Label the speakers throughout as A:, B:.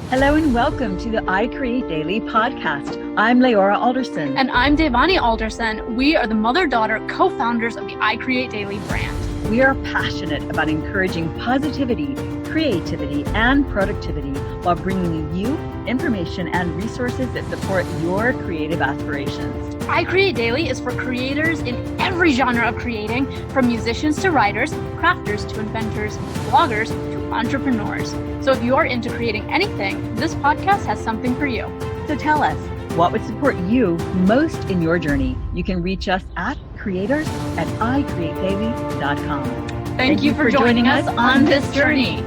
A: Hello and welcome to the I Create Daily podcast. I'm Leora Alderson.
B: And I'm Devani Alderson. We are the mother-daughter co-founders of the I Create Daily brand.
A: We are passionate about encouraging positivity, creativity, and productivity while bringing you information and resources that support your creative aspirations.
B: I Create Daily is for creators in every genre of creating, from musicians to writers, crafters to inventors, bloggers to entrepreneurs. So if you're into creating anything, this podcast has something for you.
A: So tell us, what would support you most in your journey? You can reach us at creators@icreatedaily.com.
B: Thank you for joining us on this journey.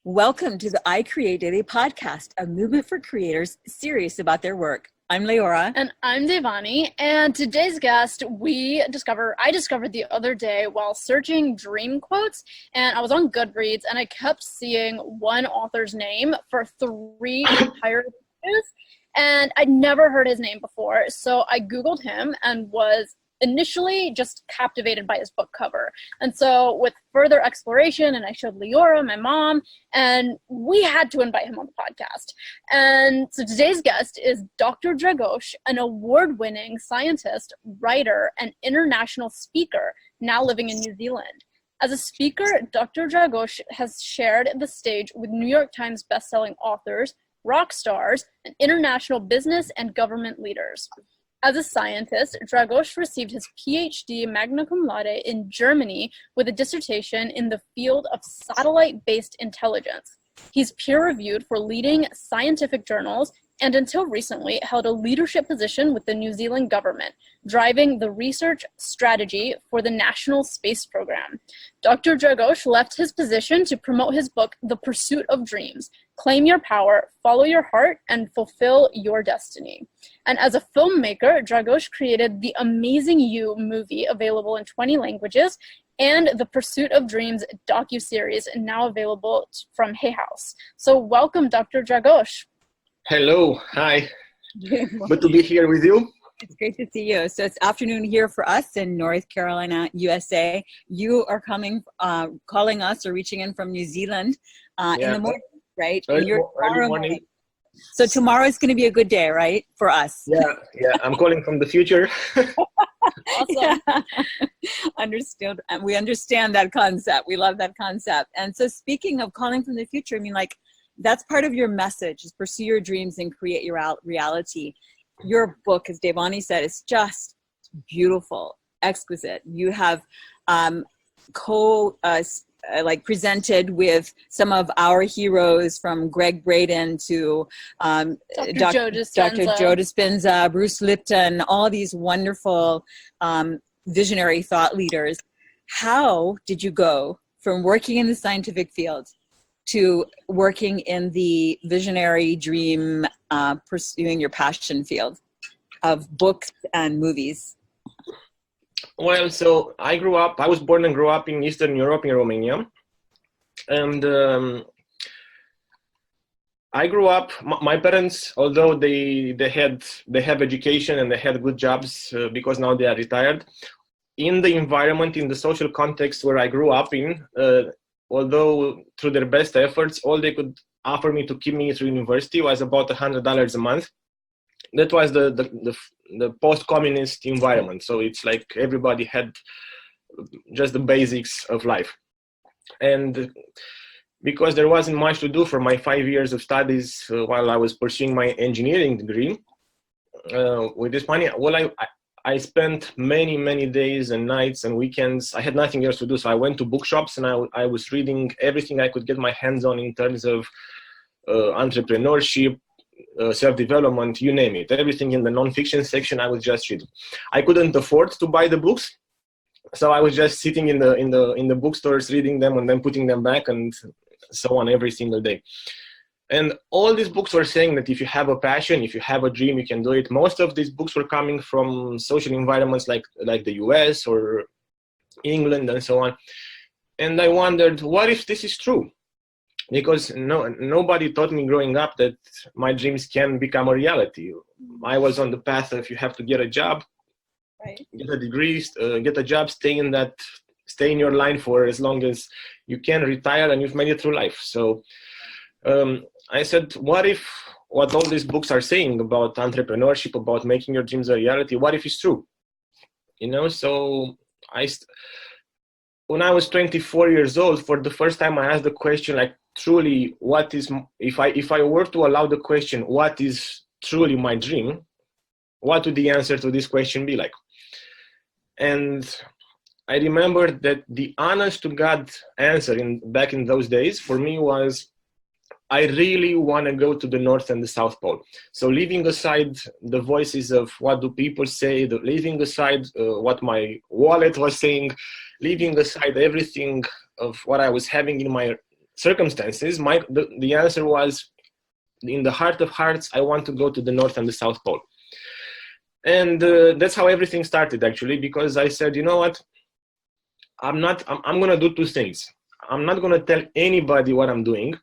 A: Welcome to the I Create Daily podcast, a movement for creators serious about their work. I'm Leora.
B: And I'm Devani. And today's guest, I discovered the other day while searching dream quotes. And I was on Goodreads and I kept seeing one author's name for 3 entire pages. And I'd never heard his name before. So I Googled him and was initially just captivated by his book cover. And so with further exploration, and I showed Leora, my mom, and we had to invite him on the podcast. And so today's guest is Dr. Dragos, an award-winning scientist, writer, and international speaker now living in New Zealand. As a speaker, Dr. Dragos has shared the stage with New York Times bestselling authors, rock stars, and international business and government leaders. As a scientist, Dragos received his Ph.D. Magna Cum Laude in Germany with a dissertation in the field of satellite-based intelligence. He's peer-reviewed for leading scientific journals and until recently held a leadership position with the New Zealand government, driving the research strategy for the National Space Program. Dr. Dragos left his position to promote his book, The Pursuit of Dreams: Claim Your Power, Follow Your Heart, and Fulfill Your Destiny. And as a filmmaker, Dragos created the Amazing You movie, available in 20 languages, and the Pursuit of Dreams docuseries, now available from Hay House. So welcome, Dr. Dragos.
C: Hello, hi. Good to be here with you.
A: It's great to see you. So it's afternoon here for us in North Carolina, USA. You are calling us or reaching in from New Zealand in the morning, right?
C: Early morning.
A: So tomorrow is going to be a good day, right, for us?
C: Yeah. I'm calling from the future.
B: Awesome.
A: Yeah. Understood. And we understand that concept. We love that concept. And so speaking of calling from the future, I mean, like, that's part of your message, is pursue your dreams and create your reality. Your book, as Devani said, is just beautiful, exquisite. You have presented with some of our heroes, from Greg Braden to Dr. Joe Dispenza, Bruce Lipton, all these wonderful visionary thought leaders. How did you go from working in the scientific field to working in the visionary dream, pursuing your passion field of books and movies?
C: Well, so I was born and grew up in Eastern Europe, in Romania. And I grew up, my parents, although they have education and they had good jobs because now they are retired, in the environment, in the social context where I grew up in, although through their best efforts, all they could offer me to keep me through university was about $100 a month. That was the post-communist environment. So it's like everybody had just the basics of life. And because there wasn't much to do for my 5 years of studies while I was pursuing my engineering degree, with this money, I spent many days and nights and weekends. I had nothing else to do, so I went to bookshops and I was reading everything I could get my hands on in terms of entrepreneurship, self-development, you name it. Everything in the non-fiction section I was just reading. I couldn't afford to buy the books, so I was just sitting in the bookstores reading them and then putting them back and so on every single day. And all these books were saying that if you have a passion, if you have a dream, you can do it. Most of these books were coming from social environments like the US or England and so on. And I wondered, what if this is true? Because nobody taught me growing up that my dreams can become a reality. I was on the path of you have to get a job, right, get a degree, get a job, stay in your line for as long as you can, retire, and you've made it through life. So I said, what all these books are saying about entrepreneurship, about making your dreams a reality, what if it's true? So when I was 24 years old, for the first time, I asked the question, like, truly, what is, if I were to allow the question, what is truly my dream, what would the answer to this question be like? And I remember that the honest to God answer back in those days for me was, I really want to go to the North and the South Pole. So leaving aside the voices of what do people say, leaving aside what my wallet was saying, leaving aside everything of what I was having in my circumstances, the answer was, in the heart of hearts, I want to go to the North and the South Pole. And that's how everything started, actually, because I said, you know what, I'm going to do two things. I'm not going to tell anybody what I'm doing.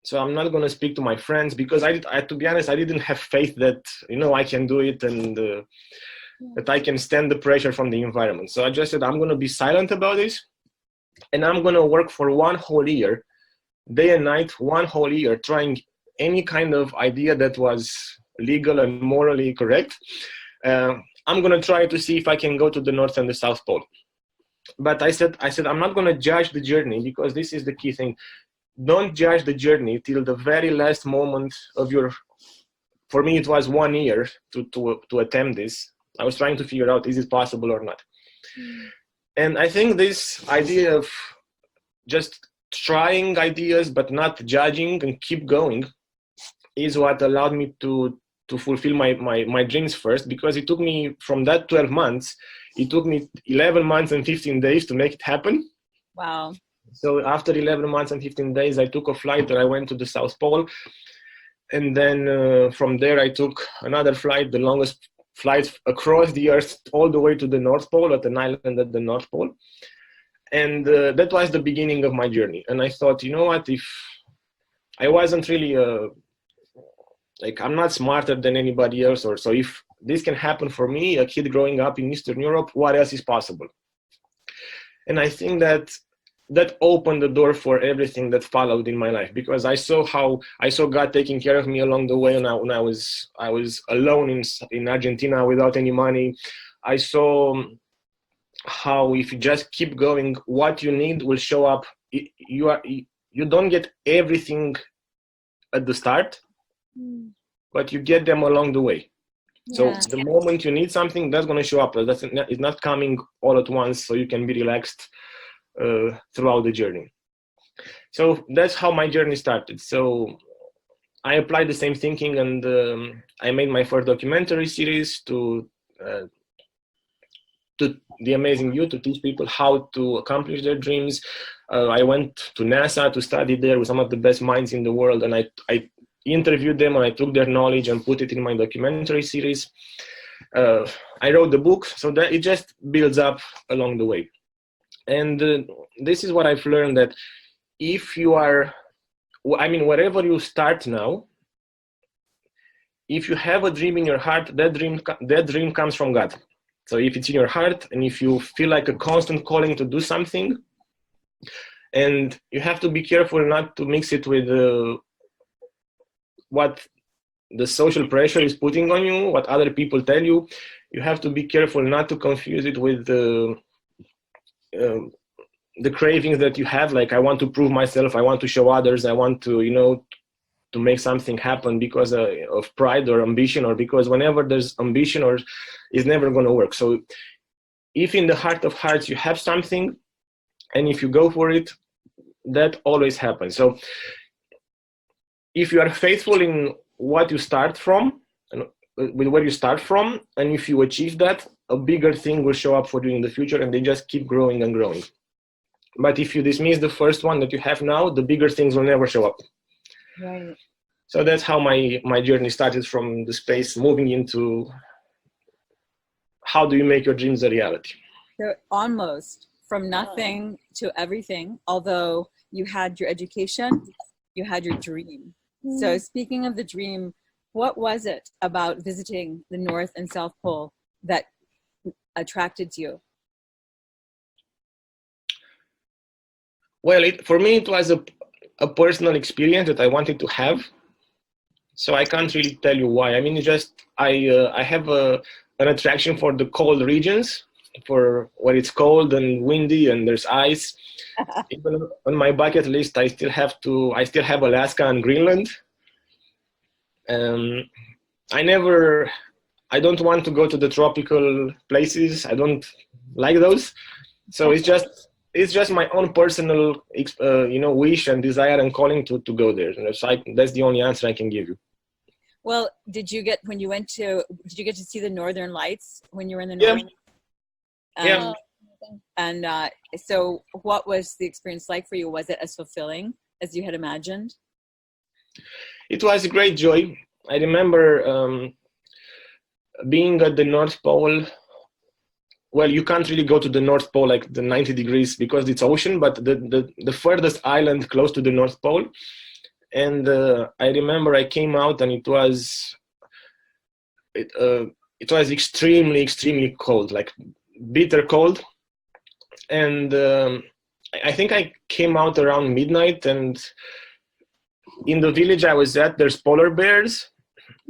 C: So I'm not going to speak to my friends, because I to be honest, I didn't have faith that, I can do it and that I can stand the pressure from the environment. So I just said, I'm going to be silent about this, and I'm going to work for 1 whole year, day and night, 1 whole year, trying any kind of idea that was legal and morally correct. I'm going to try to see if I can go to the North and the South Pole. But I said, I'm not going to judge the journey, because this is the key thing. Don't judge the journey till the very last moment of for me, it was 1 year to attempt this. I was trying to figure out, is it possible or not? And I think this idea of just trying ideas, but not judging and keep going, is what allowed me to fulfill my dreams first, because it took me, from that 12 months, it took me 11 months and 15 days to make it happen.
A: Wow.
C: So after 11 months and 15 days, I took a flight and I went to the South Pole. And then from there, I took another flight, the longest flight across the Earth, all the way to the North Pole, at an island at the North Pole. And that was the beginning of my journey. And I thought, you know what, if I wasn't really, I'm not smarter than anybody else, so if this can happen for me, a kid growing up in Eastern Europe, what else is possible? And I think that opened the door for everything that followed in my life, because I saw God taking care of me along the way. When I was alone in Argentina without any money, I saw how if you just keep going, what you need will show up. You don't get everything at the start, but you get them along the way. So the moment you need something, that's going to show up. It's not coming all at once, so you can be relaxed throughout the journey. So that's how my journey started. So I applied the same thinking, and I made my first documentary series to the amazing youth, to teach people how to accomplish their dreams. I went to NASA to study there with some of the best minds in the world, and I interviewed them, and I took their knowledge and put it in my documentary series. I wrote the book, so that it just builds up along the way. And this is what I've learned, that if you are, wherever you start now, if you have a dream in your heart, that dream comes from God. So if it's in your heart, and if you feel like a constant calling to do something, and you have to be careful not to mix it with what the social pressure is putting on you, what other people tell you. You have to be careful not to confuse it with the cravings that you have, like, I want to prove myself, I want to show others, I want to, to make something happen because of pride or ambition, or because whenever there's ambition, or it's never going to work. So if in the heart of hearts you have something, and if you go for it, that always happens. So if you are faithful in what you start from, and with where you start from, and if you achieve that, a bigger thing will show up for you in the future, and they just keep growing and growing. But if you dismiss the first one that you have now, the bigger things will never show up.
A: Right.
C: So that's how my journey started, from the space moving into how do you make your dreams a reality.
A: So almost from nothing to everything, although you had your education, you had your dream. So speaking of the dream, what was it about visiting the North and South Pole that attracted you?
C: Well, for me, it was a personal experience that I wanted to have. So I can't really tell you why. I mean, it's just I have an attraction for the cold regions, for where it's cold and windy and there's ice. Even on my bucket list, I still have Alaska and Greenland. I don't want to go to the tropical places. I don't like those. So it's just my own personal, wish and desire and calling to go there. And that's the only answer I can give you.
A: Well, did you get to see the Northern Lights when you were in the North?
C: Yeah.
A: And so what was the experience like for you? Was it as fulfilling as you had imagined?
C: It was a great joy. I remember being at the North Pole. Well, you can't really go to the North Pole, like the 90 degrees, because it's ocean, but the furthest island close to the North Pole. And I remember I came out and it was extremely, extremely cold, like bitter cold. And I think I came out around midnight, and in the village I was at, there's polar bears.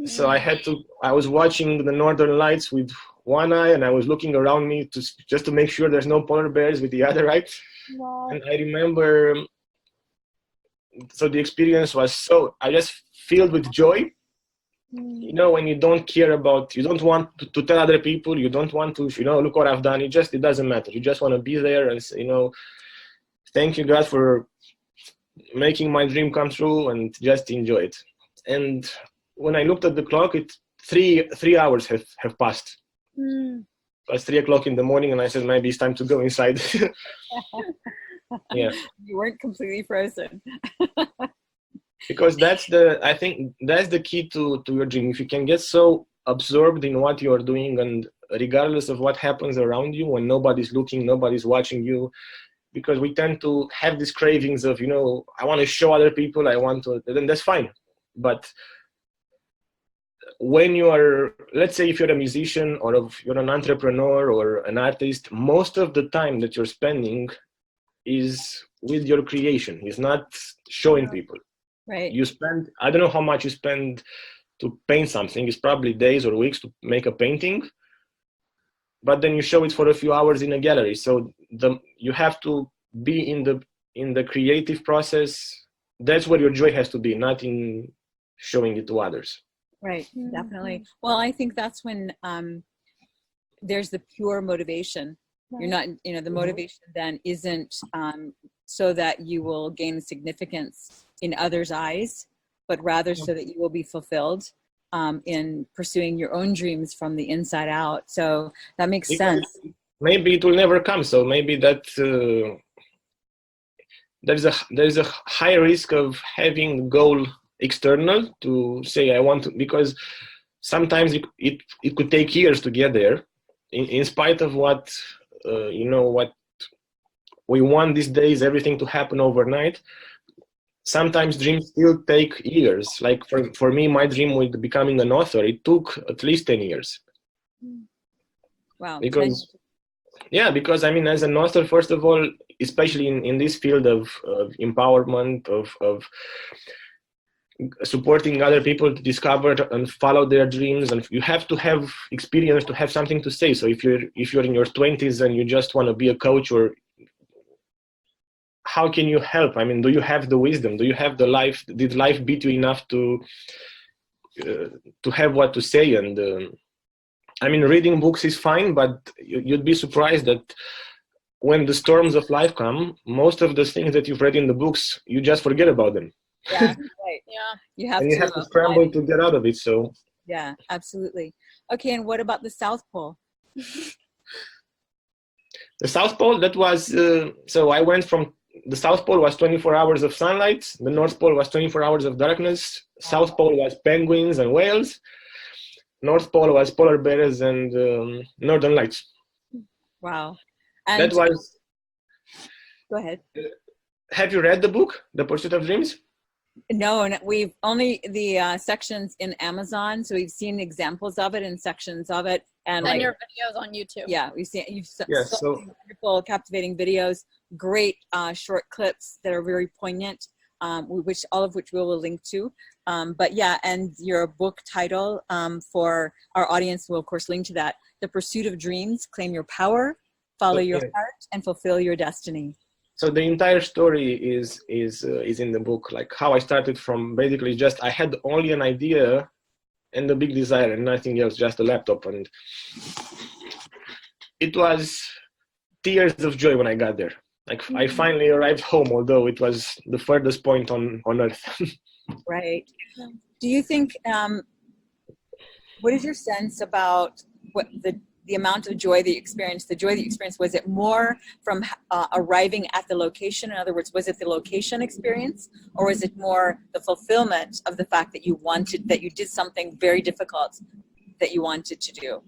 C: So I was watching the Northern Lights with one eye, and I was looking around me just to make sure there's no polar bears with the other eye. Wow. And I remember, so the experience was I just filled with joy. You know, when you don't care about, you don't want to tell other people, you don't want to, look what I've done. It doesn't matter. You just want to be there and, thank you God for making my dream come true, and just enjoy it. And when I looked at the clock, it's 3 hours have passed. It was 3 o'clock in the morning, and I said, maybe it's time to go inside. Yeah.
A: You weren't completely frozen.
C: Because I think that's the key to your dream. If you can get so absorbed in what you're doing, and regardless of what happens around you, when nobody's looking, nobody's watching you, because we tend to have these cravings of, I want to show other people, then that's fine. But when you are, let's say if you're a musician or if you're an entrepreneur or an artist, most of the time that you're spending is with your creation. It's not showing people.
A: Right.
C: I don't know how much you spend to paint something. It's probably days or weeks to make a painting, but then you show it for a few hours in a gallery. So you have to be in the creative process. That's where your joy has to be, not in showing it to others.
A: Right, definitely. Well, I think that's when there's the pure motivation. Right. You're not, the motivation then isn't so that you will gain significance in others' eyes, but rather so that you will be fulfilled in pursuing your own dreams from the inside out. So that makes sense.
C: Maybe it will never come. So maybe that there's a high risk of having a goal external to say I want to, because sometimes it could take years to get there, in spite of what what we want these days, everything to happen overnight. Sometimes dreams still take years. Like for me, my dream with becoming an author, it took at least 10 years.
A: Wow.
C: Because I mean, as an author, first of all, especially in this field of empowerment, of supporting other people to discover and follow their dreams, and you have to have experience to have something to say. So if you're in your 20s and you just want to be a coach, or how can you help? I mean, do you have the wisdom? Do you have the life? Did life beat you enough to have what to say? And I mean, reading books is fine, but you'd be surprised that when the storms of life come, most of the things that you've read in the books, you just forget about them.
A: Yeah, right. Yeah, you have
C: to scramble to get out of it. So
A: yeah, absolutely. Okay, and what about the South Pole?
C: The South Pole, that was so I went from the South Pole was 24 hours of sunlight. The North Pole was 24 hours of darkness. South Pole was penguins and whales. North Pole was polar bears and Northern Lights.
A: Wow.
C: And that was.
A: Go ahead.
C: Have you read the book, The Pursuit of Dreams?
A: No, and we've only the sections in Amazon, so we've seen examples of it and sections of it, and
B: your videos on YouTube.
A: Yeah, we've seen so
C: so
A: wonderful, captivating videos, great short clips that are very poignant. which all of which we will link to. But yeah, and your book title for our audience will of course link to that: The Pursuit of Dreams, Claim Your Power, Follow Your Heart, and Fulfill Your Destiny.
C: So the entire story is in the book, like how I started from basically just I had only an idea and a big desire and nothing else, just a laptop, and it was tears of joy when I got there. Like I finally arrived home, although it was the furthest point on earth.
A: Right. Do you think, what is your sense about what the amount of joy that you experienced, the joy that you experienced? Was it more from arriving at the location? In other words, was it the location experience, or was it more the fulfillment of the fact that you did something very difficult that you wanted to do?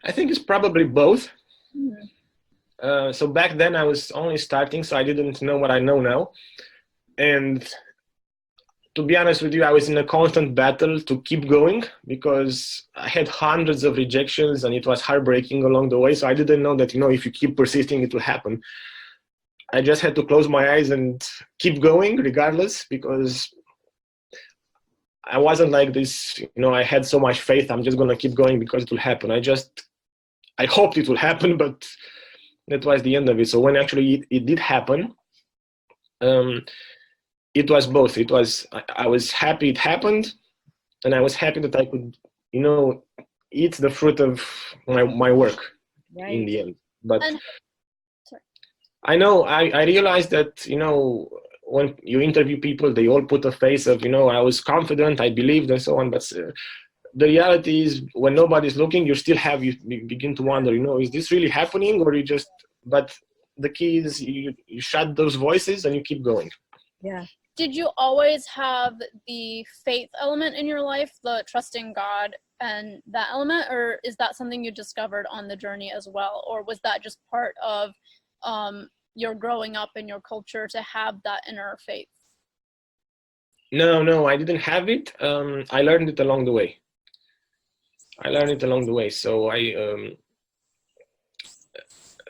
C: I think it's probably both. So back then I was only starting, so I didn't know what I know now. And to be honest with you, I was in a constant battle to keep going because I had hundreds of rejections and it was heartbreaking along the way. So I didn't know that, if you keep persisting, it will happen. I just had to close my eyes and keep going regardless, because I wasn't like this, I had so much faith, I'm just going to keep going because it will happen. I hoped it will happen, but that was the end of it. So when actually it did happen, it was both. I was happy it happened, and I was happy that I could, eat the fruit of my work in the end. But I know, I realized that, when you interview people, they all put a face of, I was confident, I believed, and so on. But the reality is, when nobody's looking, you begin to wonder, is this really happening, or but the key is you shut those voices and you keep going.
A: Yeah.
B: Did you always have the faith element in your life, the trusting God and that element, or is that something you discovered on the journey as well? Or was that just part of your growing up in your culture to have that inner faith?
C: No, I didn't have it. I learned it along the way. So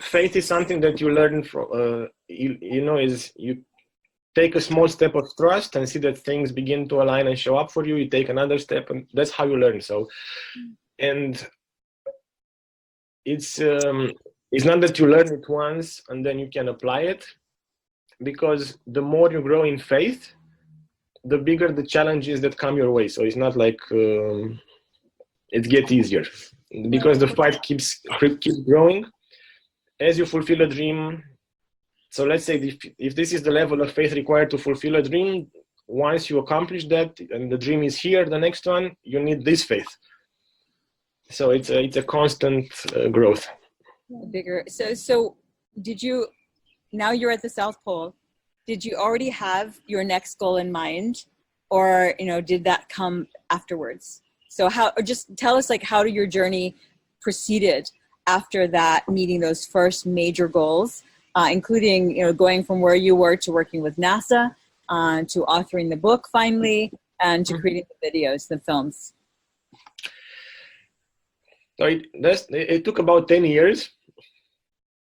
C: faith is something that you learn from, is you take a small step of trust and see that things begin to align and show up for you. You take another step, and that's how you learn. So, and it's not that you learn it once and then you can apply it, because the more you grow in faith, the bigger the challenges that come your way. So it's not like it gets easier, because the fight keeps growing as you fulfill a dream. So let's say if this is the level of faith required to fulfill a dream, once you accomplish that and the dream is here, the next one, you need this faith. So it's a constant growth.
A: Bigger. So did you, now you're at the South Pole, did you already have your next goal in mind, or, did that come afterwards? So just tell us, how your journey proceeded after that, meeting those first major goals, including, going from where you were to working with NASA, to authoring the book finally, and to creating the videos, the films.
C: So it took about 10 years.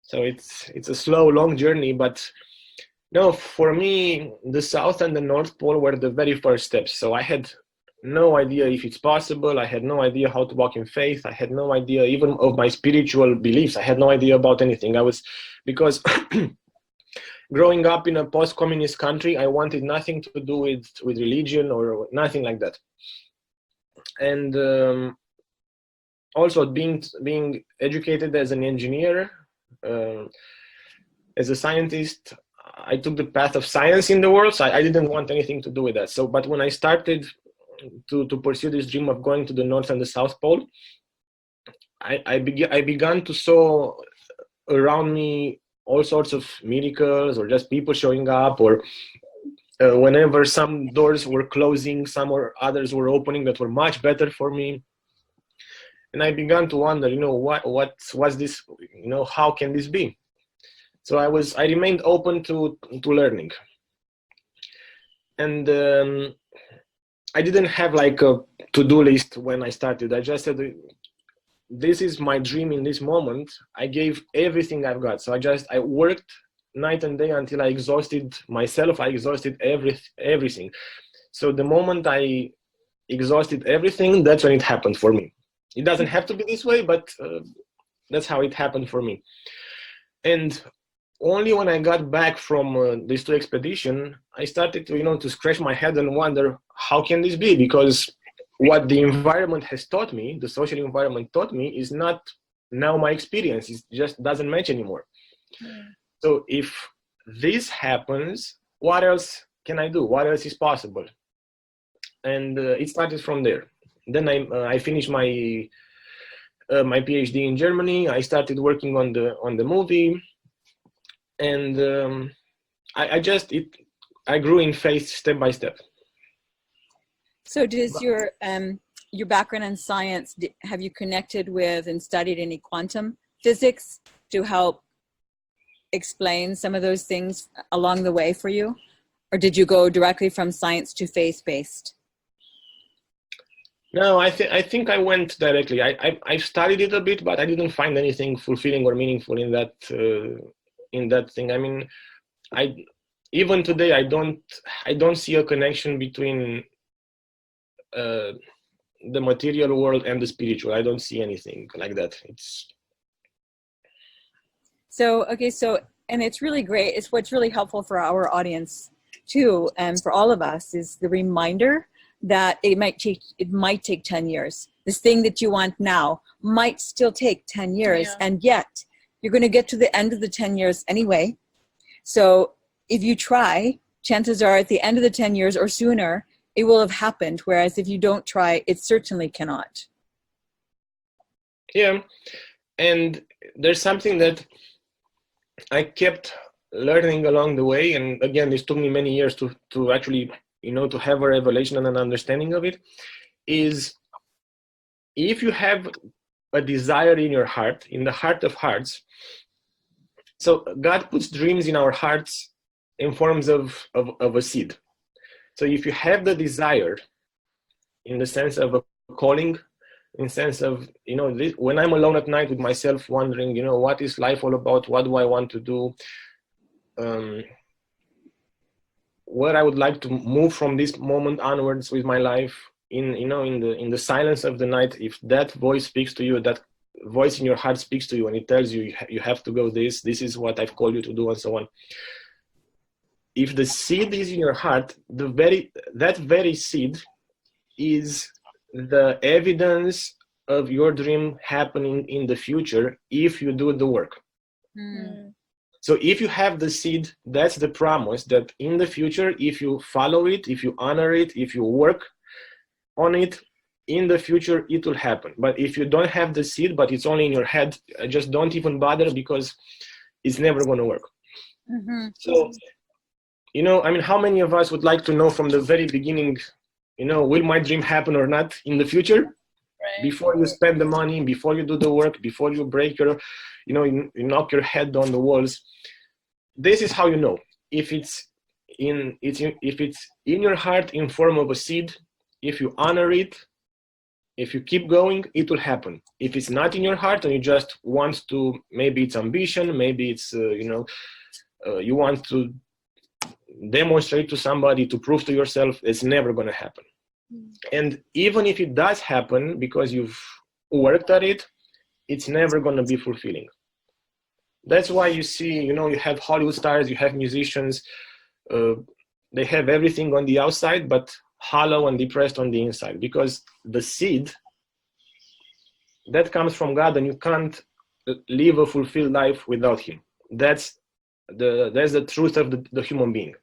C: So it's a slow, long journey. But no, for me, the South and the North Pole were the very first steps. So I had no idea if it's possible. I had no idea how to walk in faith. I had no idea even of my spiritual beliefs. I had no idea about anything. Because growing up in a post-communist country, I wanted nothing to do with religion or nothing like that. And also being educated as an engineer, as a scientist, I took the path of science in the world, so I didn't want anything to do with that. So, but when I started to pursue this dream of going to the North and the South Pole, I began to saw around me all sorts of miracles, or just people showing up, or whenever some doors were closing, some or others were opening that were much better for me. And I began to wonder, what was this, how can this be? So I remained open to learning. And I didn't have like a to-do list when I started. I just said, this is my dream in this moment. I gave everything I've got. So I worked night and day until I exhausted myself. I exhausted everything. So the moment I exhausted everything, that's when it happened for me. It doesn't have to be this way, but that's how it happened for me. And only when I got back from these 2 expeditions, I started to scratch my head and wonder, how can this be? Because what the environment has taught me, the social environment taught me, is not now my experience. It just doesn't match anymore. So if this happens, what else can I do? What else is possible? And it started from there. Then I finished my Ph.D. in Germany. I started working on the movie, and I grew in faith step by step.
A: So does your background in science, have you connected with and studied any quantum physics to help explain some of those things along the way for you? Or did you go directly from science to faith-based?
C: No, I think I went directly. I studied it a bit, but I didn't find anything fulfilling or meaningful in that thing. I mean, even today I don't see a connection between the material world and the spiritual. I don't see anything like that. And it's really great. It's what's really helpful for our audience too, and for all of us, is the reminder that it might take 10 years. This thing that you want now might still take 10 years, and yet you're going to get to the end of the 10 years anyway. So if you try, chances are at the end of the 10 years or sooner, it will have happened. Whereas if you don't try, it certainly cannot. Yeah. And there's something that I kept learning along the way. And again, this took me many years to actually, to have a revelation and an understanding of it, is if you have a desire in your heart, in the heart of hearts. So God puts dreams in our hearts in forms of a seed. So if you have the desire, in the sense of a calling, in the sense of, when I'm alone at night with myself wondering, what is life all about? What do I want to do? Where I would like to move from this moment onwards with my life, in the silence of the night. If that voice speaks to you, that voice in your heart speaks to you, and it tells you you have to go this is what I've called you to do, and so on. If the seed is in your heart, that very seed is the evidence of your dream happening in the future if you do the work. So if you have the seed, that's the promise that in the future, if you follow it, if you honor it, if you work on it, in the future it will happen. But if you don't have the seed, but it's only in your head, just don't even bother, because it's never going to work. So, how many of us would like to know from the very beginning, will my dream happen or not in the future? Right. Before you spend the money, before you do the work, before you break your, you knock your head on the walls. This is how you know if it's in your heart in form of a seed. If you honor it, if you keep going, it will happen. If it's not in your heart and you just want to, maybe it's ambition, maybe it's you want to demonstrate to somebody, to prove to yourself, it's never going to happen. And even if it does happen because you've worked at it, it's never going to be fulfilling. That's why you see, you have Hollywood stars, you have musicians, they have everything on the outside, but hollow and depressed on the inside, because the seed that comes from God, and you can't live a fulfilled life without Him. That's the truth of the human being.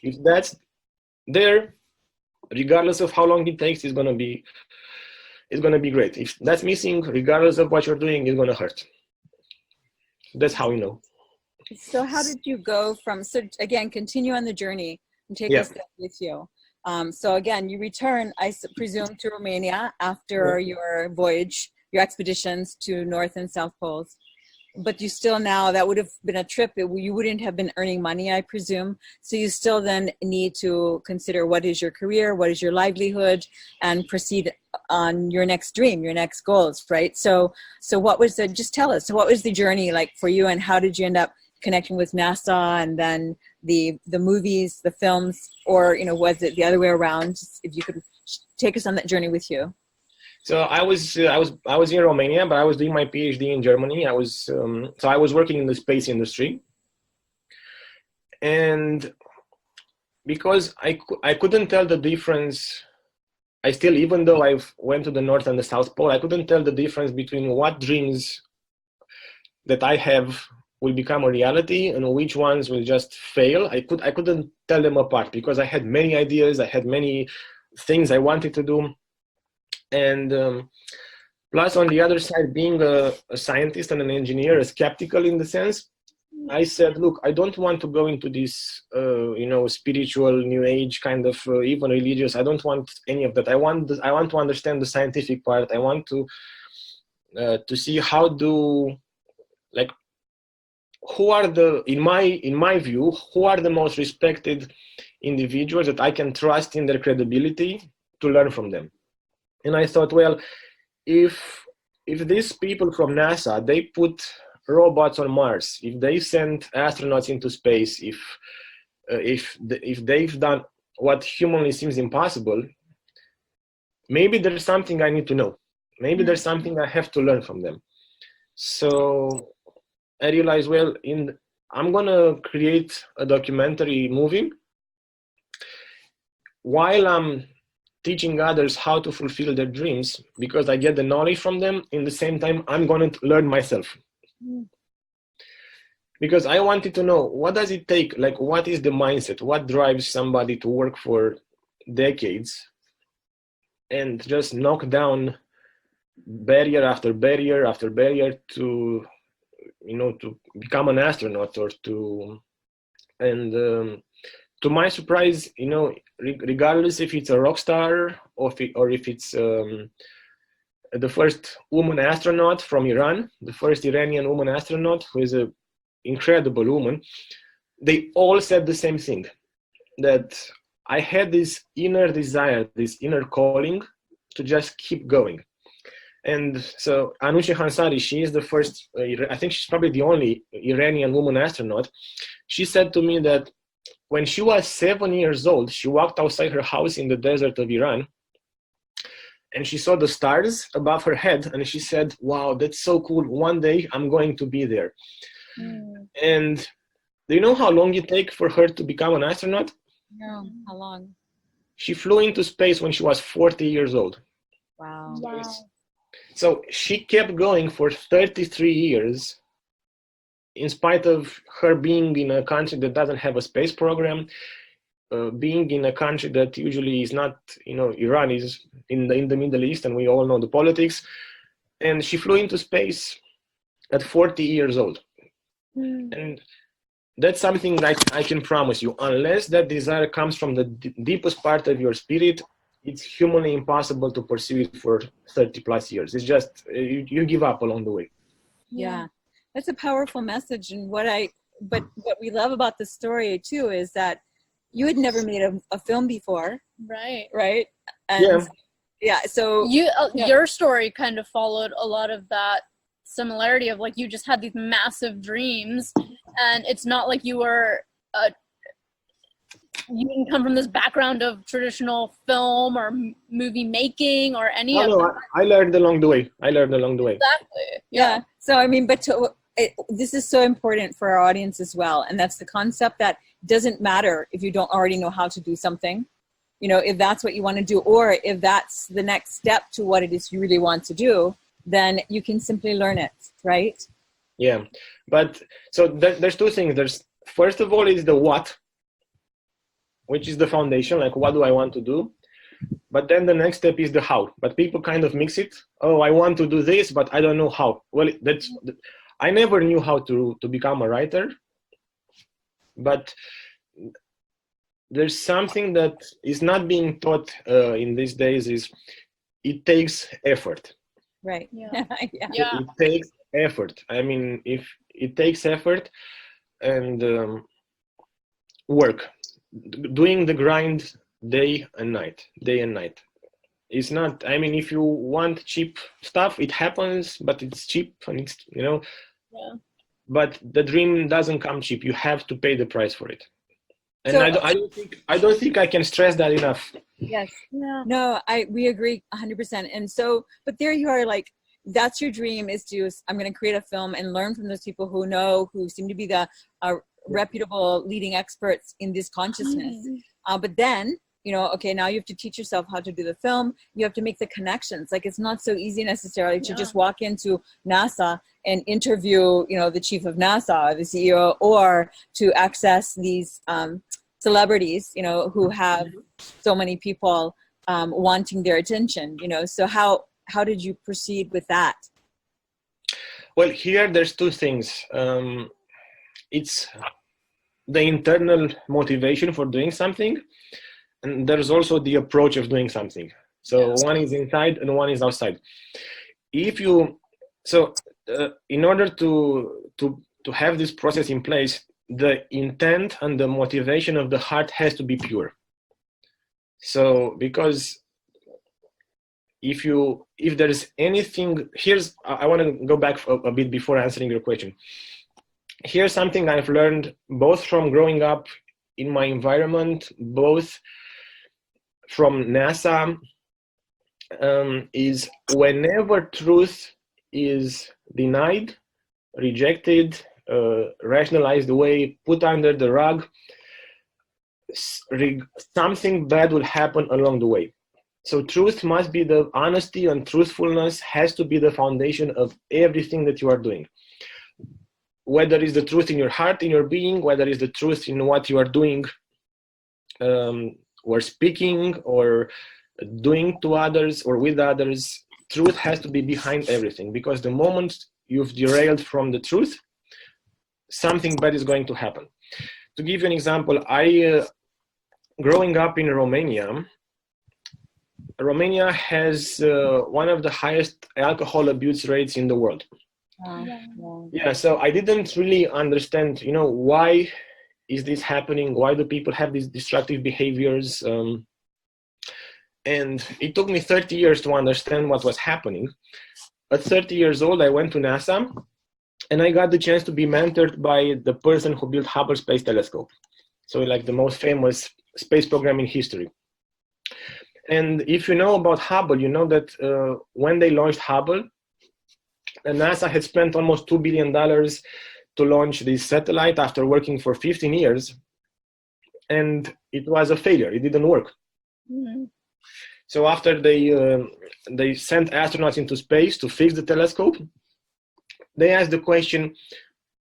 C: If that's there, regardless of how long it takes, it's gonna be great. If that's missing, regardless of what you're doing, it's gonna hurt. That's how you know.
A: So how did you go from, so again, continue on the journey and take us with you. So again, you return, I presume, to Romania after your voyage, your expeditions to North and South Poles. But you still now, that would have been a trip, you wouldn't have been earning money, I presume. So you still then need to consider what is your career, what is your livelihood, and proceed on your next dream, your next goals, right? So what was just tell us, what was the journey like for you, and how did you end up connecting with NASA and then the movies, the films, or, was it the other way around? If you could take us on that journey with you.
C: So I was in Romania, but I was doing my Ph.D. in Germany. I was working in the space industry, and because I couldn't tell the difference. I still, even though I went to the North and the South Pole, I couldn't tell the difference between what dreams that I have will become a reality and which ones will just fail. I couldn't tell them apart because I had many ideas. I had many things I wanted to do. And plus, on the other side, being a scientist and an engineer, a skeptical in the sense, I said, look, I don't want to go into this, spiritual, new age kind of, even religious. I don't want any of that. I want to understand the scientific part. I want to see who are in my view, who are the most respected individuals that I can trust in their credibility to learn from them. And I thought, well, if these people from NASA, they put robots on Mars, if they send astronauts into space, if they've done what humanly seems impossible, maybe there's something I need to know. Maybe there's something I have to learn from them. So I realized, well, I'm gonna create a documentary movie while I'm teaching others how to fulfill their dreams, because I get the knowledge from them. In the same time, I'm going to learn myself. Because I wanted to know, what does it take? Like, what is the mindset? What drives somebody to work for decades and just knock down barrier after barrier after barrier to become an astronaut or to my surprise, regardless if it's a rock star or if it's the first woman astronaut from Iran, the first Iranian woman astronaut, who is an incredible woman, they all said the same thing, that I had this inner desire, this inner calling to just keep going. And so Anousheh Hansari, she is the first, I think she's probably the only Iranian woman astronaut. She said to me that when she was 7 years old, she walked outside her house in the desert of Iran and she saw the stars above her head and she said, wow, that's so cool. One day I'm going to be there. And do you know how long it takes for her to become an astronaut?
A: No, how long?
C: She flew into space when she was 40 years old.
A: Wow.
C: So she kept going for 33 years in spite of her being in a country that doesn't have a space program, being in a country that usually is not, Iran is in the Middle East, and we all know the politics. And she flew into space at 40 years old. And that's something I can promise you, unless that desire comes from the deepest part of your spirit, it's humanly impossible to pursue it for 30 plus years. It's just, you give up along the way.
A: Yeah. That's a powerful message. And what we love about the story too is that you had never made a film before. Right. And so
B: your story kind of followed a lot of that similarity of, like, you just had these massive dreams, and it's not like you were you didn't come from this background of traditional film or movie making or any of that.
C: I learned along the way.
B: Exactly.
A: Yeah. So, I mean, this is so important for our audience as well. And that's the concept that doesn't matter if you don't already know how to do something, if that's what you want to do, or if that's the next step to what it is you really want to do, then you can simply learn it, right?
C: Yeah. But so there's two things. There's, first of all, is the what, which is the foundation, like, what do I want to do? But then the next step is the how. But people kind of mix it. Oh, I want to do this, but I don't know how. Well, I never knew how to become a writer. But there's something that is not being taught in these days, is it takes effort.
A: Right.
B: Yeah.
C: It takes effort. I mean, if it takes effort and work, doing the grind day and night. It's not, I mean, if you want cheap stuff, it happens, but it's cheap and it's,
B: Yeah.
C: but the dream doesn't come cheap. You have to pay the price for it. And
A: so,
C: I don't think I can stress that enough.
A: Yes. No, we agree 100%. And so, but there you are, like, that's your dream, is to, I'm going to create a film and learn from those people who seem to be the reputable leading experts in this consciousness. But then, okay, now you have to teach yourself how to do the film. You have to make the connections. Like, it's not so easy necessarily to just walk into NASA and interview, the chief of NASA, or the CEO, or to access these celebrities, who have so many people wanting their attention, So how did you proceed with that?
C: Well, here there's two things. It's the internal motivation for doing something, and there's also the approach of doing something. So one is inside and one is outside. In order to have this process in place, the intent and the motivation of the heart has to be pure. So because if there's anything, I want to go back a bit before answering your question. Here's something I've learned both from growing up in my environment, both from NASA, is whenever truth is denied, rejected, rationalized away, put under the rug, something bad will happen along the way. So truth must be, the honesty and truthfulness has to be the foundation of everything that you are doing. Whether it's the truth in your heart, in your being, whether it's the truth in what you are doing, or speaking, or doing to others or with others, truth has to be behind everything. Because the moment you've derailed from the truth, something bad is going to happen. To give you an example, growing up in Romania has one of the highest alcohol abuse rates in the world. Yeah, so I didn't really understand, why is this happening? Why do people have these destructive behaviors? And it took me 30 years to understand what was happening. At 30 years old, I went to NASA, and I got the chance to be mentored by the person who built Hubble Space Telescope. So like the most famous space program in history. And if you know about Hubble, you know that when they launched Hubble, NASA had spent almost $2 billion to launch this satellite after working for 15 years. And it was a failure. It didn't work. Mm-hmm. So after they sent astronauts into space to fix the telescope, they asked the question,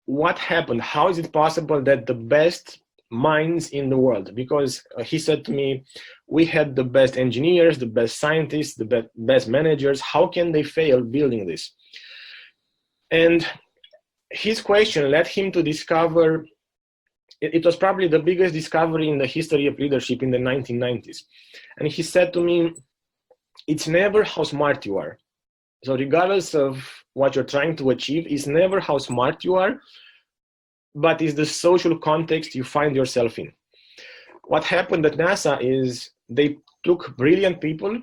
C: what happened? How is it possible that the best minds in the world, because he said to me, we had the best engineers, the best scientists, the best managers, how can they fail building this? And his question led him to discover, it was probably the biggest discovery in the history of leadership in the 1990s. And he said to me, it's never how smart you are. So regardless of what you're trying to achieve, it's never how smart you are, but it's the social context you find yourself in. What happened at NASA is they took brilliant people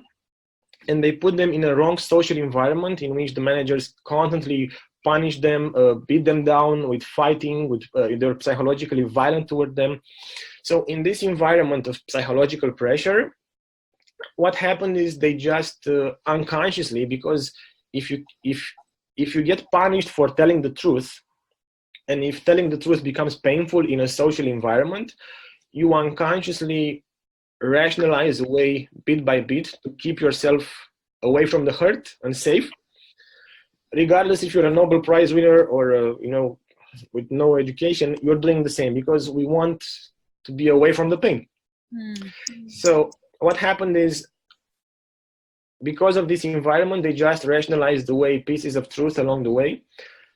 C: and they put them in a wrong social environment in which the managers constantly punish them, beat them down with fighting, they're psychologically violent toward them. So in this environment of psychological pressure, what happened is they just unconsciously, because if you get punished for telling the truth, and if telling the truth becomes painful in a social environment, you unconsciously rationalize away bit by bit to keep yourself away from the hurt and safe. Regardless if you're a Nobel Prize winner or with no education, you're doing the same because we want to be away from the pain. Mm-hmm. So what happened is, because of this environment, they just rationalized away pieces of truth along the way.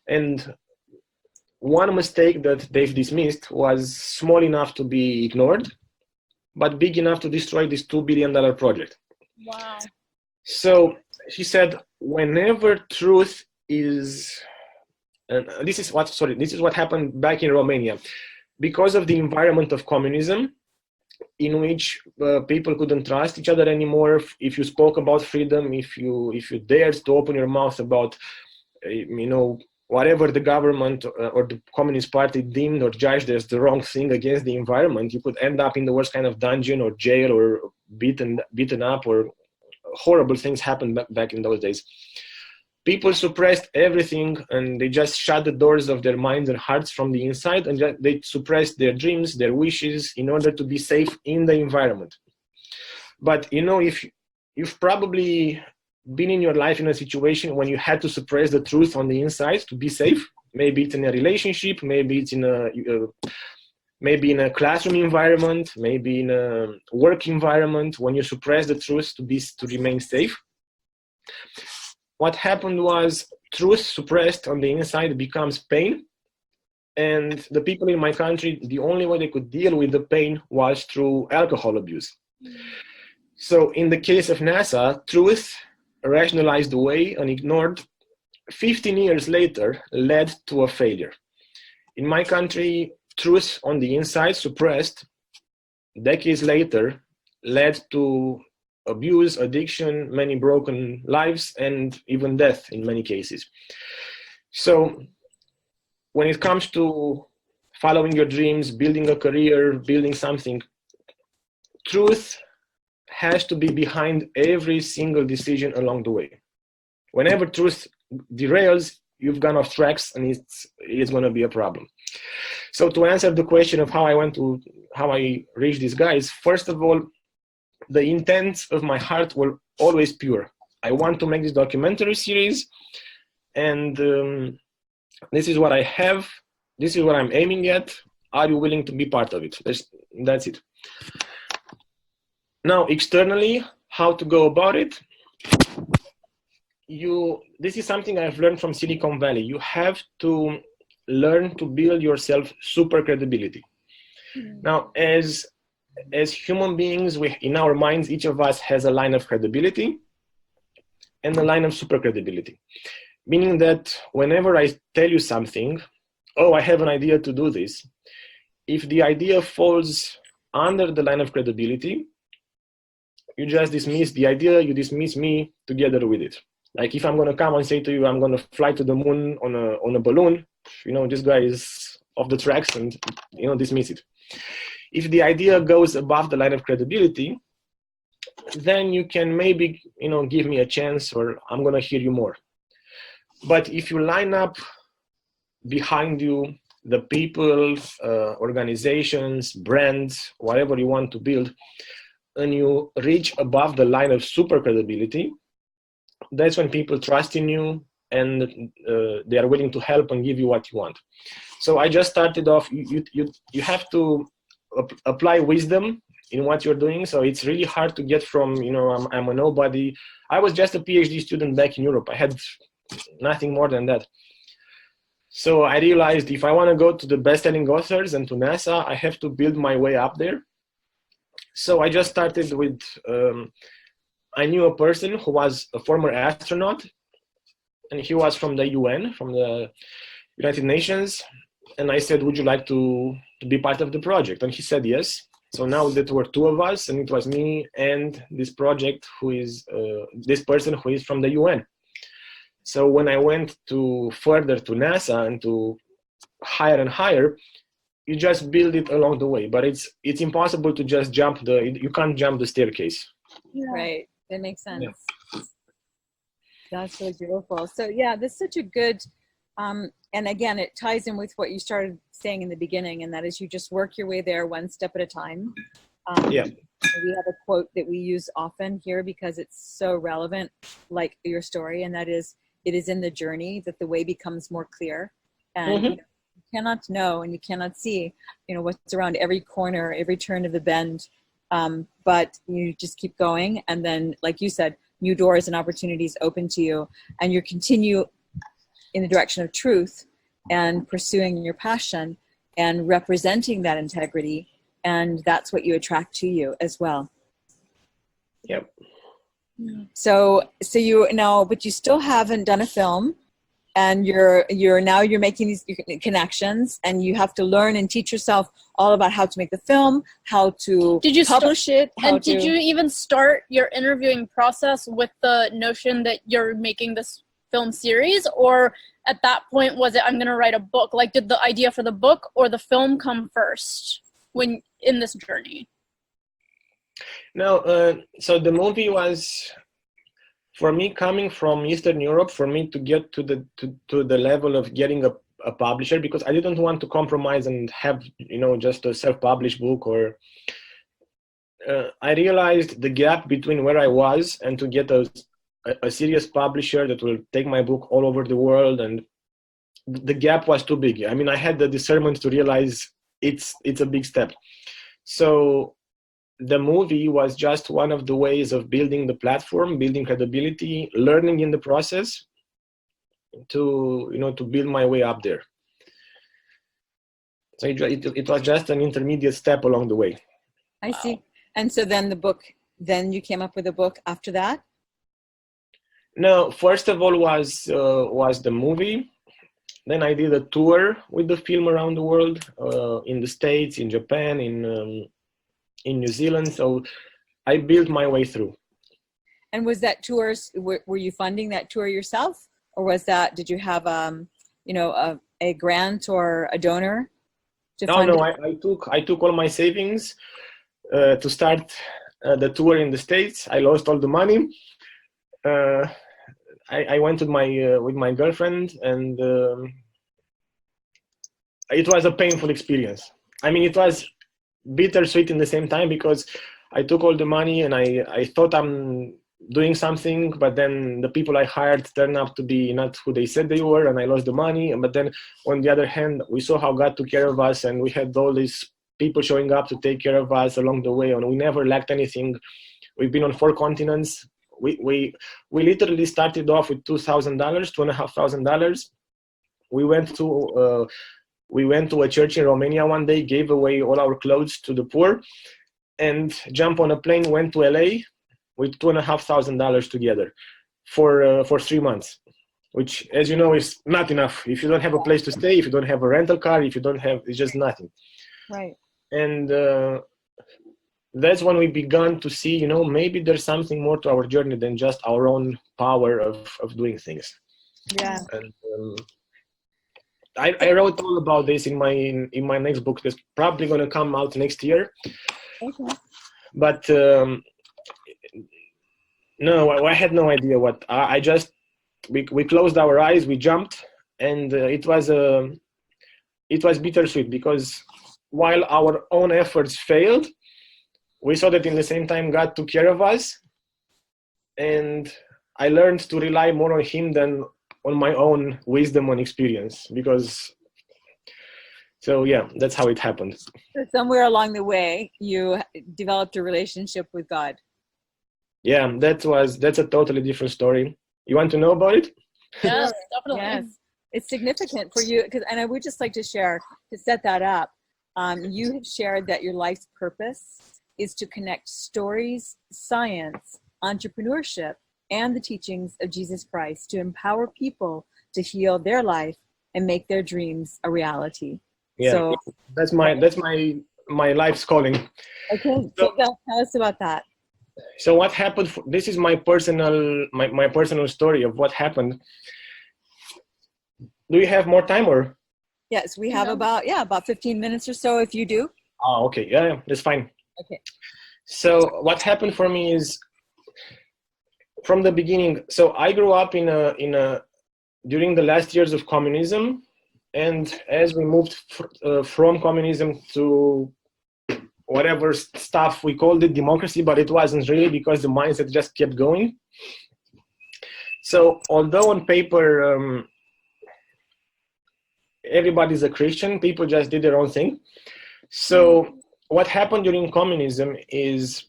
C: And one mistake that they've dismissed was small enough to be ignored, but big enough to destroy this $2 billion project.
B: Wow.
C: So she said, whenever truth is, this is what happened back in Romania. Because of the environment of communism, in which people couldn't trust each other anymore, if you spoke about freedom, if you dared to open your mouth about, whatever the government or the Communist Party deemed or judged as the wrong thing against the environment, you could end up in the worst kind of dungeon or jail or beaten up, or horrible things happened back in those days. People suppressed everything, and they just shut the doors of their minds and hearts from the inside, and they suppressed their dreams, their wishes, in order to be safe in the environment. But if you've probably been in your life in a situation when you had to suppress the truth on the inside to be safe, maybe it's in a relationship, maybe it's in a classroom environment, maybe in a work environment, when you suppress the truth to remain safe. What happened was, truth suppressed on the inside becomes pain, and the people in my country, the only way they could deal with the pain was through alcohol abuse. So in the case of NASA, truth rationalized away and ignored 15 years later led to a failure. In my country, truth on the inside, suppressed, decades later led to abuse, addiction, many broken lives, and even death in many cases. So when it comes to following your dreams, building a career, building something, truth has to be behind every single decision along the way. Whenever truth derails, you've gone off tracks, and it's going to be a problem. So to answer the question of how I reached these guys, first of all, the intent of my heart were always pure. I want to make this documentary series, and this is what I have. This is what I'm aiming at. Are you willing to be part of it? That's it. Now, externally, how to go about it? This is something I've learned from Silicon Valley. You have to learn to build yourself super credibility. Now, as human beings, in our minds, each of us has a line of credibility and a line of super credibility. Meaning that whenever I tell you something, I have an idea to do this, if the idea falls under the line of credibility, you just dismiss the idea, you dismiss me together with it. Like if I'm going to come and say to you, I'm going to fly to the moon on a balloon, this guy is off the tracks, and, dismiss it. If the idea goes above the line of credibility, then you can maybe, give me a chance, or I'm going to hear you more. But if you line up behind you the people, organizations, brands, whatever you want to build, and you reach above the line of super credibility, that's when people trust in you, and they are willing to help and give you what you want. So I just started off, you have to apply wisdom in what you're doing. So it's really hard to get from, I'm a nobody. I was just a Ph.D. student back in Europe. I had nothing more than that. So I realized if I want to go to the best-selling authors and to NASA, I have to build my way up there. So I just started with, I knew a person who was a former astronaut, and he was from the UN, from the United Nations. And I said, would you like to be part of the project? And he said yes. So now there were two of us, and it was me and this project this person who is from the UN. So when I went further to NASA and to higher and higher, you just build it along the way. But it's impossible to just you can't jump the staircase.
A: Yeah. Right, that makes sense. Yeah. That's really beautiful. So yeah, that's such a good, and again, it ties in with what you started saying in the beginning, and that is you just work your way there one step at a time. Yeah. We have a quote that we use often here because it's so relevant, like your story, and that is, it is in the journey that the way becomes more clear. And you cannot know and you cannot see, what's around every corner, every turn of the bend, but you just keep going. And then, like you said, new doors and opportunities open to you, and you continue in the direction of truth and pursuing your passion and representing that integrity. And that's what you attract to you as well.
C: Yep.
A: So but you still haven't done a film, and you're making these connections, and you have to learn and teach yourself all about how to make the film, how to publish it.
B: Did you even start your interviewing process with the notion that you're making this film series, or at that point was it I'm going to write a book? Like, did the idea for the book or the film come first when in this journey?
C: No, so the movie was, for me, coming from Eastern Europe, for me to get to the level of getting a publisher, because I didn't want to compromise and have, just a self-published book, or I realized the gap between where I was and to get a serious publisher that will take my book all over the world, and the gap was too big. I mean, I had the discernment to realize it's a big step. So the movie was just one of the ways of building the platform, building credibility, learning in the process to build my way up there. So it was just an intermediate step along the way.
A: I see. And so then then you came up with a book after that?
C: No, first of all was the movie. Then I did a tour with the film around the world, in the States, in Japan, in New Zealand. So I built my way through.
A: And was that tours, were you funding that tour yourself? Or did you have, a grant or a donor to fund it?
C: I took all my savings to start the tour in the States. I lost all the money. I went with my girlfriend, and it was a painful experience. I mean, it was bittersweet in the same time, because I took all the money and I thought I'm doing something, but then the people I hired turned out to be not who they said they were, and I lost the money. But then on the other hand, we saw how God took care of us, and we had all these people showing up to take care of us along the way, and we never lacked anything. We've been on 4 continents. We literally started off with $2,000, $2,500. We went to a church in Romania one day, gave away all our clothes to the poor, and jumped on a plane, went to LA with $2,500 together for 3 months, which, as you know, is not enough. If you don't have a place to stay, if you don't have a rental car, if you don't have, it's just nothing.
A: Right. And
C: that's when we began to see, maybe there's something more to our journey than just our own power of doing things.
A: Yeah.
C: And I wrote all about this in my next book that's probably going to come out next year.
A: Okay.
C: But no, I had no idea what. I just we closed our eyes, we jumped, and it was bittersweet, because while our own efforts failed, we saw that in the same time God took care of us, and I learned to rely more on Him than on my own wisdom and experience, so yeah, that's how it happened.
A: So somewhere along the way, you developed a relationship with God.
C: Yeah, that's a totally different story. You want to know about it?
B: Yes, definitely.
A: Yes. It's significant for you, and I would just like to share, to set that up. You have shared that your life's purpose is to connect stories, science, entrepreneurship, and the teachings of Jesus Christ to empower people to heal their life and make their dreams a reality.
C: Yeah,
A: so
C: that's my life's calling.
A: Okay, so tell us about that.
C: So what happened? This is my personal story of what happened. Do you have more time, or?
A: Yes, we have about 15 minutes or so, if you do.
C: Oh, okay. Yeah, that's fine.
A: Okay.
C: So what happened for me is, from the beginning, so I grew up during the last years of communism, and as we moved from communism to whatever stuff we called it democracy, but it wasn't really, because the mindset just kept going. So although on paper everybody's a Christian, people just did their own thing. So what happened during communism is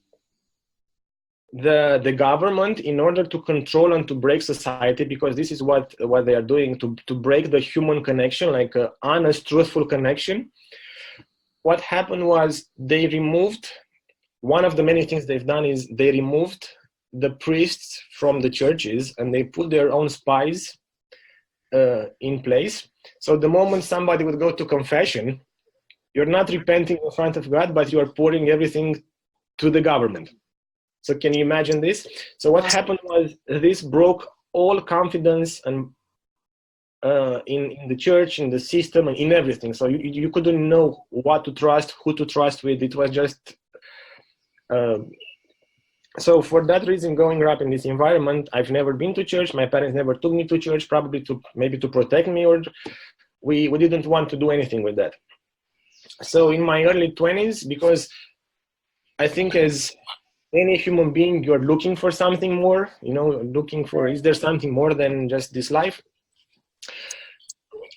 C: the government, in order to control and to break society, because this is what they are doing, to break the human connection, like an honest, truthful connection. What happened was they removed, one of the many things they've done is they removed the priests from the churches, and they put their own spies in place. So the moment somebody would go to confession, you're not repenting in front of God, but you are pouring everything to the government. So can you imagine this? So what happened was this broke all confidence and in the church, in the system, and in everything. So you couldn't know what to trust, who to trust with. It was just so for that reason, growing up in this environment, I've never been to church. My parents never took me to church, probably maybe to protect me, or we didn't want to do anything with that. So in my early 20s, because I think as any human being, you're looking for something more, looking for, is there something more than just this life?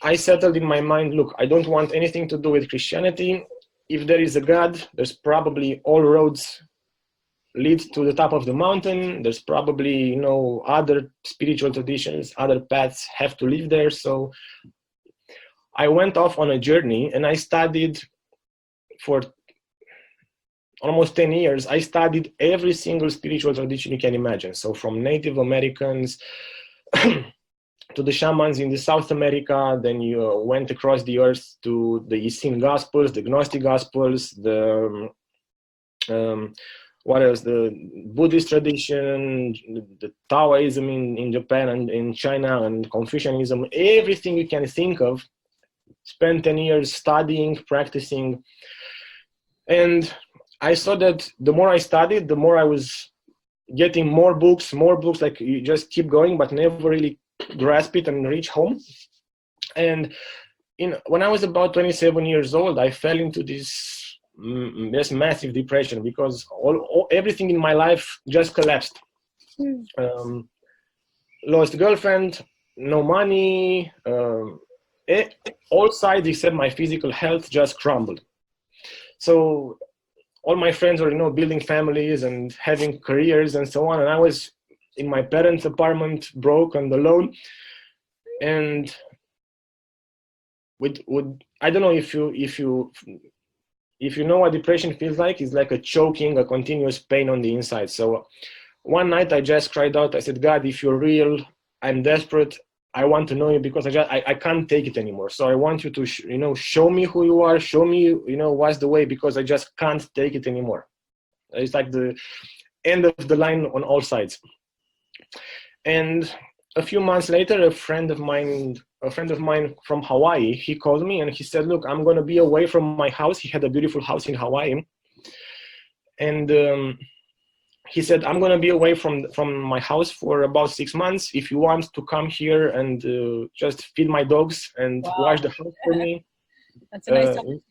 C: I settled in my mind, look, I don't want anything to do with Christianity. If there is a God, there's probably all roads lead to the top of the mountain. There's probably, other spiritual traditions, other paths have to live there. So I went off on a journey and I studied for almost 10 years. I studied every single spiritual tradition you can imagine. So from Native Americans to the shamans in the South America, then you went across the earth to the Essene Gospels, the Gnostic Gospels, the what else? The Buddhist tradition, the Taoism in Japan and in China, and Confucianism, everything you can think of. Spent 10 years studying, practicing. And I saw that the more I studied, the more I was getting more books, like you just keep going, but never really grasp it and reach home. And when I was about 27 years old, I fell into this massive depression because everything in my life just collapsed. Lost girlfriend, no money, all sides except my physical health just crumbled. So all my friends were, building families and having careers and so on, and I was in my parents' apartment, broke and alone. And I don't know if you know what depression feels like. It's like a choking, a continuous pain on the inside. So one night I just cried out. I said, God, if you're real, I'm desperate. I want to know you because I can't take it anymore. So I want you to, show me who you are. Show me, what's the way, because I just can't take it anymore. It's like the end of the line on all sides. And a few months later, a friend of mine from Hawaii, he called me and he said, look, I'm going to be away from my house. He had a beautiful house in Hawaii. And he said, I'm going to be away from my house for about 6 months. If you want to come here and just feed my dogs and wash the house for me.
A: That's a nice opportunity.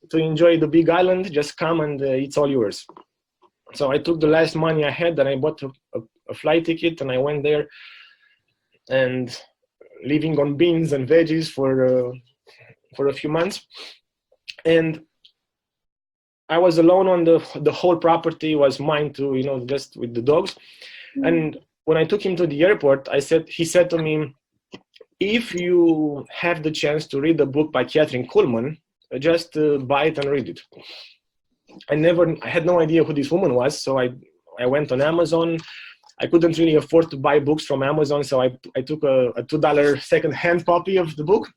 C: To enjoy the big island, just come and it's all yours. So I took the last money I had and I bought a flight ticket and I went there and living on beans and veggies for a few months. And I was alone on the whole property was mine to, just with the dogs. Mm-hmm. And when I took him to the airport, he said to me, if you have the chance to read a book by Catherine Kuhlman, just buy it and read it. I had no idea who this woman was. So I went on Amazon. I couldn't really afford to buy books from Amazon. So I took a $2 second-hand copy of the book.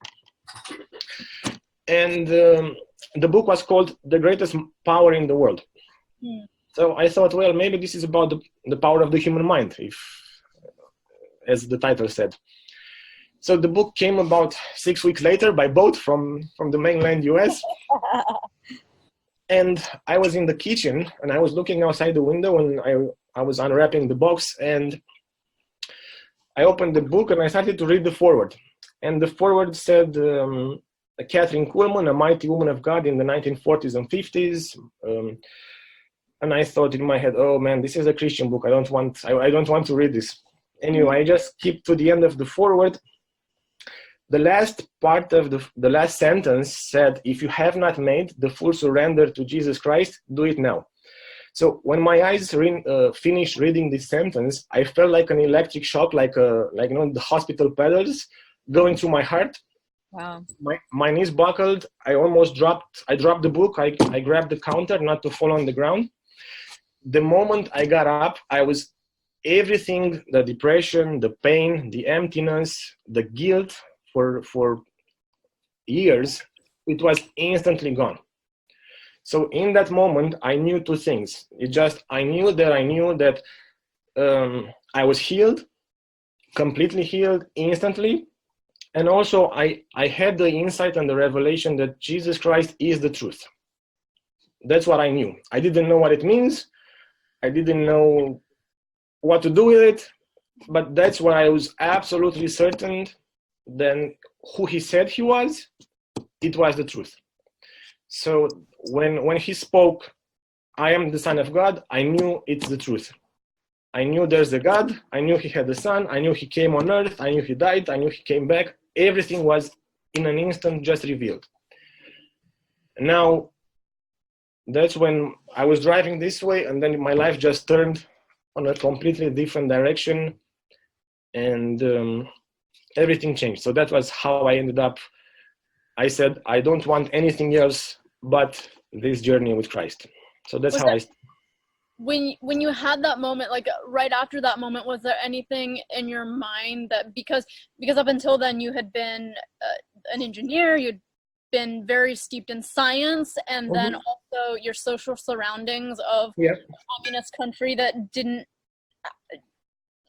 C: And the book was called The Greatest Power in the World. Yeah. So I thought, well, maybe this is about the power of the human mind, as the title said. So the book came about 6 weeks later by boat from the mainland US. And I was in the kitchen and I was looking outside the window and I was unwrapping the box and I opened the book and I started to read the foreword. And the foreword said, Catherine Kuhlman, a mighty woman of God in the 1940s and 50s. And I thought in my head, oh man, this is a Christian book. I don't want to read this. Anyway, I just skipped to the end of the foreword. The last part of the last sentence said, if you have not made the full surrender to Jesus Christ, do it now. So when my eyes finished reading this sentence, I felt like an electric shock, like the hospital pedals going through my heart.
A: Wow.
C: My knees buckled. I dropped the book. I grabbed the counter not to fall on the ground. The moment I got up, I was everything, the depression, the pain, the emptiness, the guilt for years, it was instantly gone. So in that moment, I knew two things. I knew that I was healed, completely healed instantly. And also I had the insight and the revelation that Jesus Christ is the truth. That's what I knew. I didn't know what it means. I didn't know what to do with it, but that's what I was absolutely certain. Then who he said he was, it was the truth. So when he spoke, I am the Son of God, I knew it's the truth. I knew there's a God. I knew he had a son. I knew he came on earth. I knew he died. I knew he came back. Everything was in an instant just revealed. Now, that's when I was driving this way, and then my life just turned on a completely different direction, and everything changed. So that was how I ended up. I said, I don't want anything else but this journey with Christ. So that's how I...
B: When you had that moment, like right after that moment, was there anything in your mind that, because up until then you had been an engineer, you'd been very steeped in science, and then also your social surroundings of a communist country that didn't,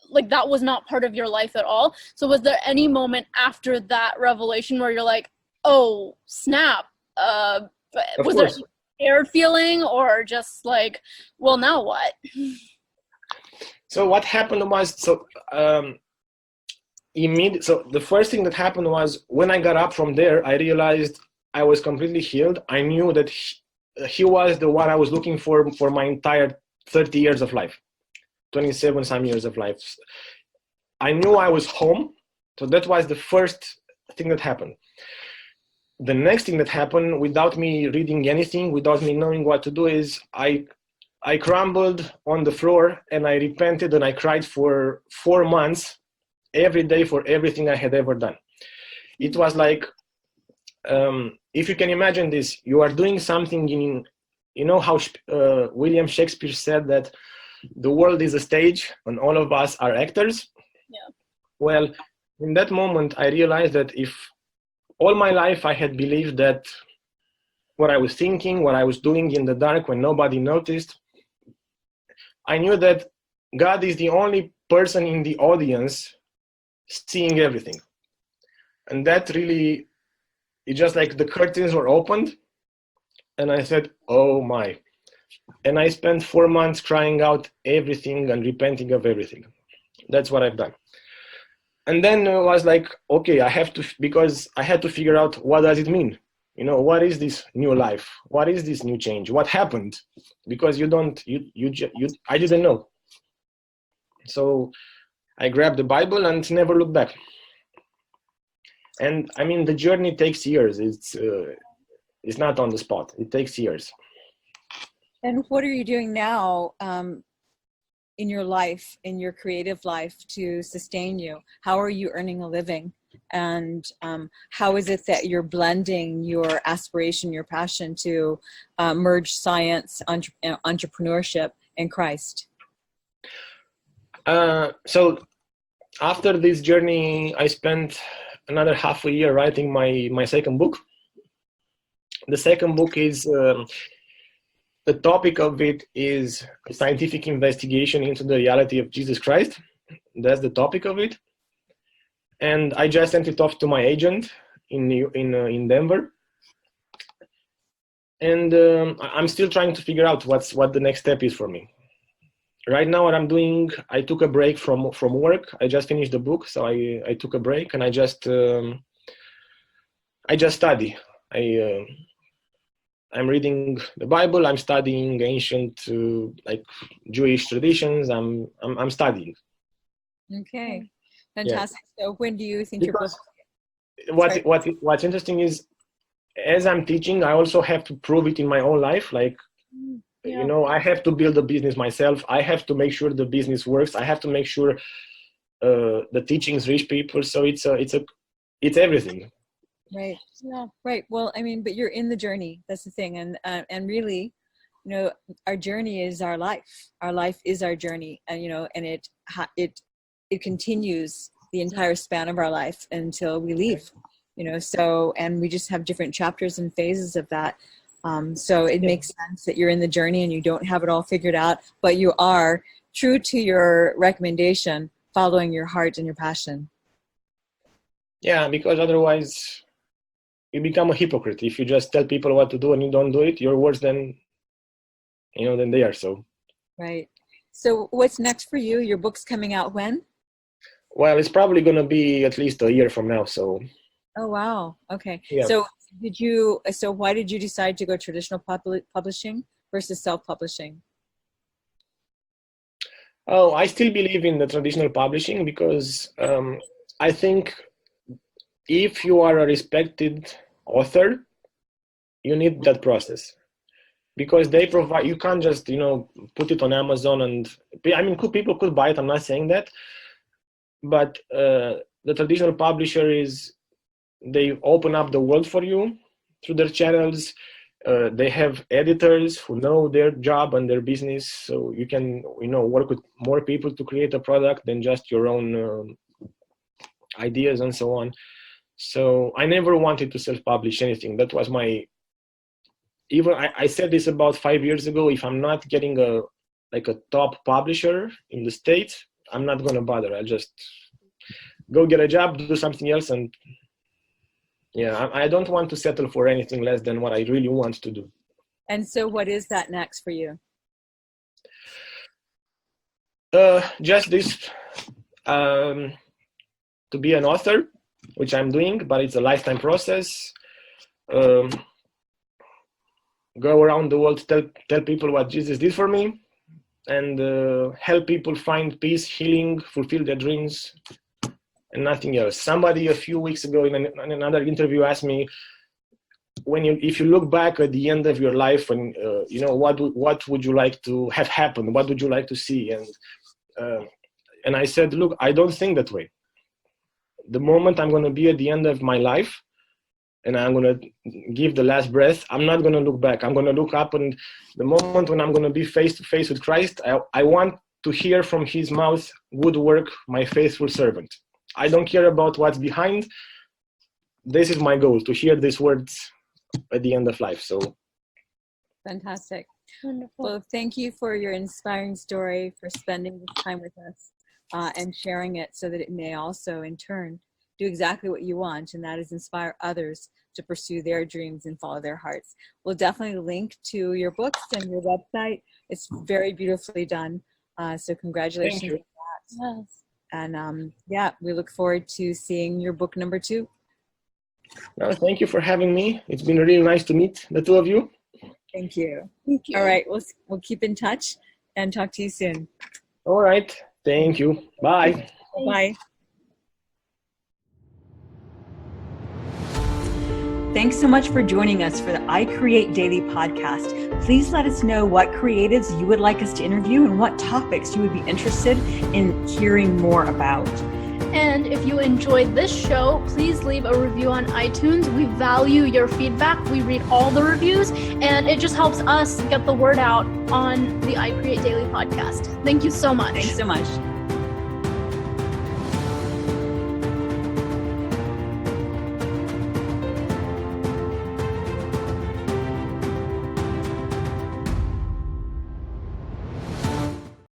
B: like, that was not part of your life at all. So was there any moment after that revelation where you're like, oh snap, was there scared feeling, or just like, well, now what?
C: So what happened was, so the first thing that happened was when I got up from there, I realized I was completely healed. I knew that he was the one I was looking for my entire 30 years of life, 27 some years of life. I knew I was home. So that was the first thing that happened. The next thing that happened, without me reading anything, without me knowing what to do, is I crumbled on the floor and I repented, and I cried for 4 months every day for everything I had ever done. It was like, if you can imagine this, you are doing something you know how William Shakespeare said that the world is a stage and all of us are actors?
B: Yeah.
C: Well, in that moment, I realized that if all my life I had believed that what I was thinking, what I was doing in the dark when nobody noticed, I knew that God is the only person in the audience seeing everything. And that really, it's just like the curtains were opened, and I said, oh my. And I spent 4 months crying out everything and repenting of everything. That's what I've done. And then it was like, okay, because I had to figure out, what does it mean? You know, what is this new life? What is this new change? What happened? Because I didn't know. So I grabbed the Bible and never looked back. And I mean, the journey takes years. It's not on the spot. It takes years.
A: And what are you doing now in your life, in your creative life, to sustain you? How are you earning a living? And how is it that you're blending your aspiration, your passion to merge science, entrepreneurship, and Christ?
C: So after this journey, I spent another half a year writing my second book. The second book is... the topic of it is a scientific investigation into the reality of Jesus Christ. That's the topic of it. And I just sent it off to my agent in Denver. And I'm still trying to figure out what the next step is for me. Right now, what I'm doing, I took a break from work. I just finished the book, so I took a break, and I just study. I'm reading the Bible. I'm studying ancient, Jewish traditions. I'm studying.
A: Okay, fantastic. Yeah. So when do you think your book?
C: What's interesting is, as I'm teaching, I also have to prove it in my own life. You know, I have to build a business myself. I have to make sure the business works. I have to make sure the teachings reach people. So it's everything.
A: Right. Yeah. Right. Well, I mean, but you're in the journey. That's the thing. And really, you know, our journey is our life. Our life is our journey. And, you know, and it continues the entire span of our life until we leave, you know, so, and we just have different chapters and phases of that. So it makes sense that you're in the journey and you don't have it all figured out, but you are true to your recommendation following your heart and your passion.
C: Yeah, because otherwise you become a hypocrite. If you just tell people what to do and you don't do it, you're worse than they are. So.
A: Right. So what's next for you? Your book's coming out when?
C: Well, it's probably going to be at least a year from now. So.
A: Oh, wow. Okay.
C: Yeah.
A: So why did you decide to go traditional publishing versus self-publishing?
C: Oh, I still believe in the traditional publishing because I think if you are a respected author, you need that process. Because they provide, you can't just, put it on Amazon and, people could buy it, I'm not saying that. But the traditional publisher they open up the world for you through their channels. They have editors who know their job and their business. So you can, work with more people to create a product than just your own ideas and so on. So I never wanted to self-publish anything. That was I said this about 5 years ago. If I'm not getting a top publisher in the States, I'm not going to bother. I'll just go get a job, do something else. And yeah, I don't want to settle for anything less than what I really want to do.
A: And so what is that next for you?
C: Just this, to be an author, which I'm doing, but it's a lifetime process. Go around the world, tell people what Jesus did for me, and help people find peace, healing, fulfill their dreams, and nothing else. Somebody a few weeks ago in another interview asked me, if you look back at the end of your life, and what would you like to have happen? What would you like to see? And I said, look, I don't think that way. The moment I'm going to be at the end of my life, and I'm going to give the last breath, I'm not going to look back. I'm going to look up, and the moment when I'm going to be face to face with Christ, I want to hear from his mouth, good work, my faithful servant. I don't care about what's behind. This is my goal, to hear these words at the end of life. So
A: fantastic.
B: Wonderful.
A: Well, thank you for your inspiring story, for spending this time with us and sharing it so that it may also, in turn, do exactly what you want, and that is inspire others to pursue their dreams and follow their hearts. We'll definitely link to your books and your website. It's very beautifully done. So congratulations on that.
B: Yes.
A: And we look forward to seeing your book number 2.
C: Well, thank you for having me. It's been really nice to meet the two of you.
A: Thank you.
B: Thank you.
A: All right, we'll keep in touch and talk to you soon.
C: All right. Thank you. Bye.
A: Bye. Thanks so much for joining us for the I Create Daily podcast. Please let us know what creatives you would like us to interview and what topics you would be interested in hearing more about.
B: And if you enjoyed this show, please leave a review on iTunes. We value your feedback. We read all the reviews, and it just helps us get the word out on the I Create Daily podcast. Thank you so much.
A: Thanks so much.